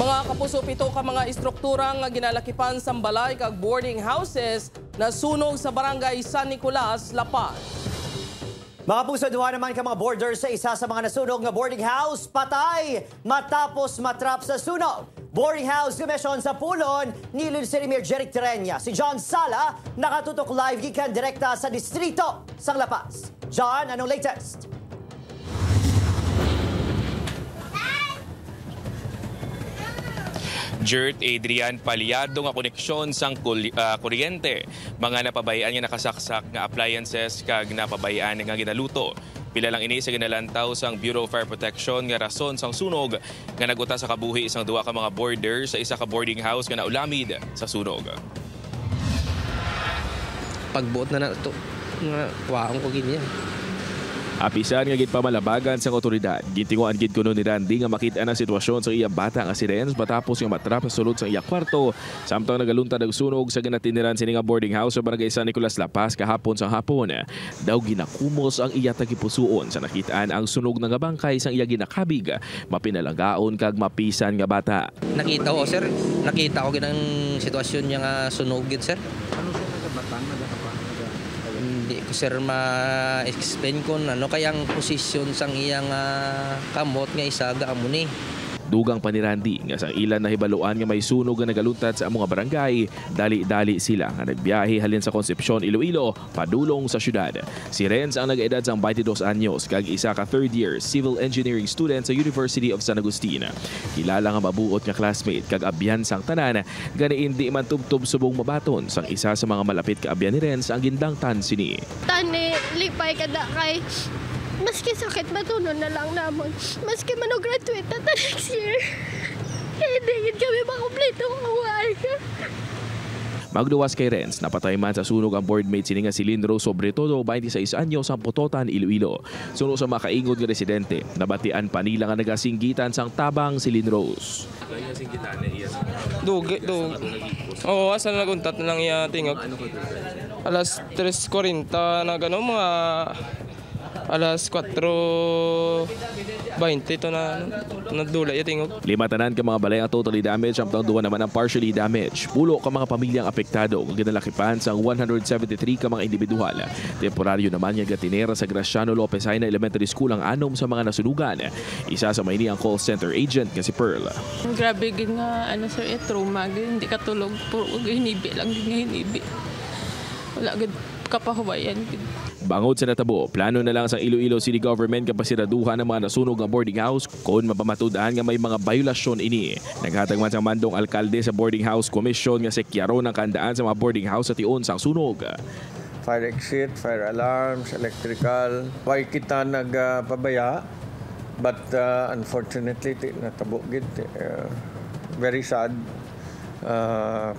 Mga kapuso, pito ka mga istrukturang ginalakipan sa balay kag boarding houses na sunog sa barangay San Nicolas, La Paz. Mga puso, duha naman ka mga boarders sa isa sa mga nasunog na boarding house, patay matapos matrap sa sunog. Boarding house komisyon sa Pulon ni Lucirimir Jeric Terenya. Si John Sala nakatutok live gikan direkta sa distrito sang La Paz. John, anong latest? Jert Adrian Paliado nga koneksyon sang kuryente. Mga napabayaan nga nakasaksak nga appliances kag napabayaan nga ginaluto. Pila lang ini sa ginalantaw sang Bureau of Fire Protection nga rason sang sunog nga naguta sa kabuhi isang duwa ka mga boarders sa isa ka boarding house nga naulamid sa sunog. Pagbuot na to nga waong ko gini. Apisan nga gid pamalabagan sa otoridad. Gitinguan gid kuno ni Randy nga makita ang sitwasyon sa iya bata nga si Renz matapos nga matrap sa sulod sa iya kwarto samtang nagaluntad og sunog sa ginatiniran sini nga boarding house sa barangay San Nicolas, La Paz kahapon sang hapon. Daw ginakumos ang iya tagipusoon sa nakitaan ang sunog nga bangkay sang iya ginakabig, mapinalanggaon kag mapisan nga bata. Nakita ko sir, nakita ko ginang sitwasyon niya nga sunog gid sir. Ano siya nagabatan Hindi ko sir ma-explain kung ano kayang posisyon sang iyang kamot nga isaga amo ni. Dugang pa ni Randy nga sa ilan na hibaluan nga may sunog nga nagaluntad sa among barangay, dali-dali sila nga nagbiyahe halin sa Concepcion, Iloilo, padulong sa syudad. Si Renz ang nag-edad sang 22 anyos kag isa ka third year civil engineering student sa University of San Agustin. Kilala nga mabuot nga classmate kag abyan sang tanan, gani hindi man tubtob subong mabaton sang isa sa mga malapit ka abyan ni Renz ang gindangtan sini. Tani, lipay ka na kay maski sakit matunon na lang namon. Maski graduate na next year. Hindi kami makumpleto ang away. Magluwas kay Renz, napatay man sa sunog ang boardmate sini nga si Lindro Sobretodo, 26 anyos ang Putotan, Iloilo. Suno sa makaingod nga residente, nabatian pa nila nga nagasinggitan sang tabang si Lindros. Dugi. Oo, asa na naguntat na lang iya tingog. Alas 3:40 na gano'n mga alas 4:20 to na nadula yung tingog. 5 tanan ka mga balay ang totally damaged, samtang 2 naman ang partially damaged. Pulo ka mga pamilyang apektado ang ginalakipan sa 173 ka mga individual. Temporaryo naman nga gatinera sa Graciano Lopez Haina Elementary School ang anom sa mga nasunugan. Isa sa may ang call center agent nga si Pearl. Grabe gid nga sir, trauma gid, hindi katulog, puro hinibi lang gid nga hinibi. Wala gid kapahubayan gid. Bangod sa natabo, plano na lang sa Iloilo City Government kapasiraduhan ng mga nasunog nga boarding house kung mapamatudan nga may mga violasyon ini. Naghatag man sa mandong alkalde sa boarding house commission nga sekyaro ng kandaan sa mga boarding house sa tion sang sunog. Fire exit, fire alarms, electrical. Why kita nagpabaya? But unfortunately, natabo gid. Very sad.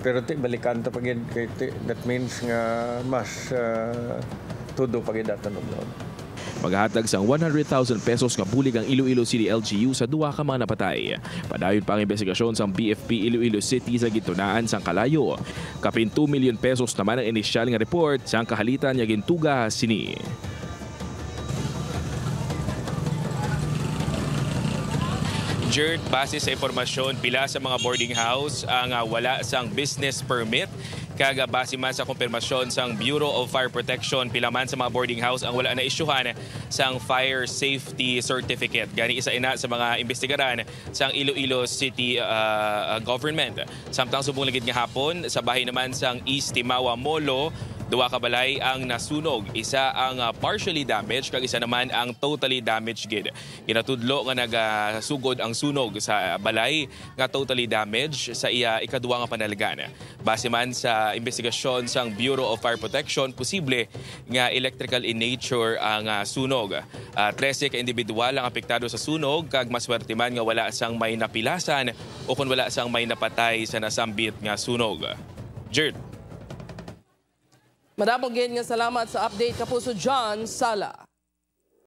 Pero balikan ta pagid kay that means nga mas todo pagidatan noon. Maghatag sang 100,000 pesos nga bulig ang Iloilo City LGU sa duwa ka mga napatay. Padayon pa ang investigasyon sang BFP Iloilo City sa gitunaan sang Kalayo. Kapin 2 million pesos naman ang inisyal nga report sang kahalitan nga gintuga sini. Jert, base sa impormasyon, pila sa mga boarding house ang wala sang business permit. Kaga base man sa kumpirmasyon sang Bureau of Fire Protection, pila man sa mga boarding house ang wala na isyuhan sang Fire Safety Certificate. Gani isa ina sa mga investigaran sang Iloilo City Government. Samtang subong ligid nga hapon, sa bahay naman sang East Timawa Molo, duwa ka balay ang nasunog. Isa ang partially damaged, kag isa naman ang totally damaged gid. Ginatudlo nga nagasugod ang sunog sa balay nga totally damaged sa iya ikaduwa nga panalgan. Base man sa investigasyon sang Bureau of Fire Protection, posible nga electrical in nature ang sunog. 13 ka individual ang apektado sa sunog, kag maswerte man nga wala sang may napilasan o kung wala sang may napatay sa nasambit nga sunog. Jert. Madamong nga salamat sa update, Kapuso John Sala.